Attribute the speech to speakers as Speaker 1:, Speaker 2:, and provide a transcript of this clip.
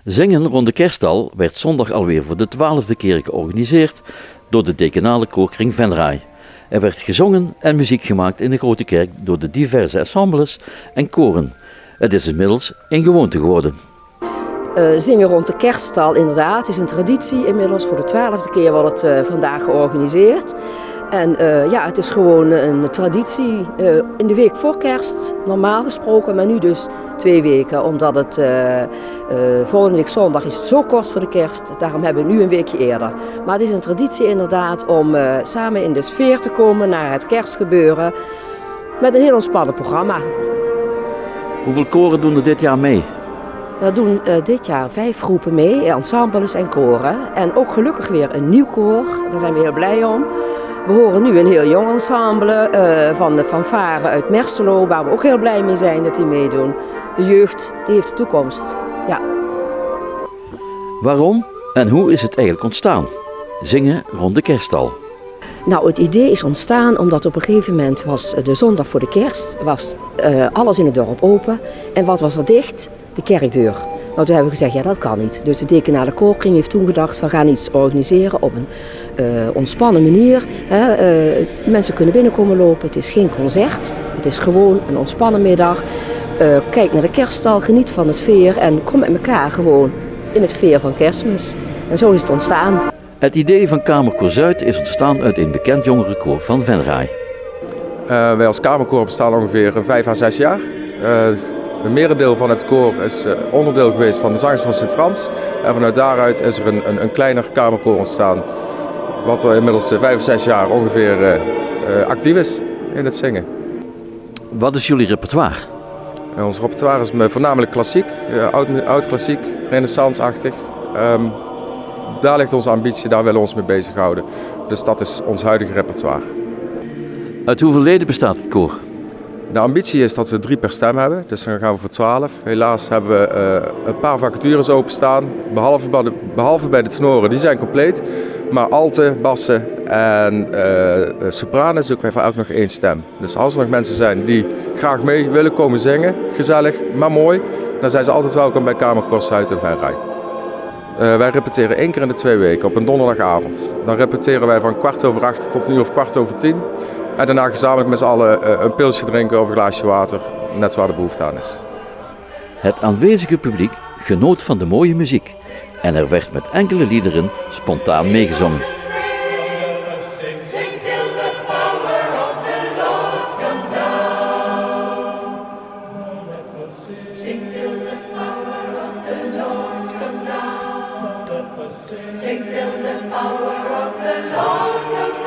Speaker 1: Zingen rond de kerststal werd zondag alweer voor de 12e keer georganiseerd door de dekanale koorkring Venray. Er werd gezongen en muziek gemaakt in de Grote Kerk door de diverse ensembles en koren. Het is inmiddels een gewoonte geworden.
Speaker 2: Zingen rond de kerststal, inderdaad, is een traditie. Inmiddels voor de 12e keer wordt het vandaag georganiseerd. En het is gewoon een traditie in de week voor kerst, normaal gesproken, maar nu dus 2 weken. Omdat het volgende week zondag is het zo kort voor de kerst, daarom hebben we nu een weekje eerder. Maar het is een traditie inderdaad om samen in de sfeer te komen naar het kerstgebeuren met een heel ontspannen programma.
Speaker 1: Hoeveel koren doen er dit jaar mee?
Speaker 2: Er doen dit jaar 5 groepen mee, ensembles en koren. En ook gelukkig weer een nieuw koor, daar zijn we heel blij om. We horen nu een heel jong ensemble van de fanfare uit Merselo, waar we ook heel blij mee zijn dat die meedoen. De jeugd die heeft de toekomst, ja.
Speaker 1: Waarom en hoe is het eigenlijk ontstaan? Zingen rond de kerststal.
Speaker 2: Nou, het idee is ontstaan omdat op een gegeven moment was de zondag voor de kerst, was alles in het dorp open. En wat was er dicht? De kerkdeur. Nou, toen hebben we gezegd, ja dat kan niet. Dus de dekanale koorkring heeft toen gedacht, we gaan iets organiseren op een ontspannen manier. Mensen kunnen binnenkomen lopen, het is geen concert, het is gewoon een ontspannen middag. Kijk naar de kerststal, geniet van de sfeer en kom met elkaar gewoon in het sfeer van Kerstmis. En zo is het ontstaan.
Speaker 1: Het idee van Kamerkoor Zuid is ontstaan uit een bekend jongerenkoor van Venray.
Speaker 3: Wij als Kamerkoor bestaan ongeveer 5 à 6 jaar. Het merendeel van het koor is onderdeel geweest van de zangers van Sint-Frans. En vanuit daaruit is er een kleiner kamerkoor ontstaan. Wat er inmiddels 5 of 6 jaar ongeveer actief is in het zingen.
Speaker 1: Wat is jullie repertoire?
Speaker 3: Ons repertoire is voornamelijk klassiek, oud klassiek, renaissance-achtig. Daar ligt onze ambitie, daar willen we ons mee bezighouden. Dus dat is ons huidige repertoire.
Speaker 1: Uit hoeveel leden bestaat het koor?
Speaker 3: De ambitie is dat we 3 per stem hebben, dus dan gaan we voor 12. Helaas hebben we een paar vacatures openstaan, behalve bij de tenoren, die zijn compleet. Maar alten, bassen en sopranen zoeken wij voor elk nog 1 stem. Dus als er nog mensen zijn die graag mee willen komen zingen, gezellig, maar mooi, dan zijn ze altijd welkom bij Kamerkoor Zuid in Venray. Wij repeteren 1 keer in de 2 weken op een donderdagavond. Dan repeteren wij van 7:15 tot 9:15. En daarna gezamenlijk met z'n allen een pilsje drinken of een glaasje water, net waar de behoefte aan is.
Speaker 1: Het aanwezige publiek genoot van de mooie muziek en er werd met enkele liederen spontaan meegezongen.
Speaker 4: Sing till the power of the Lord come down.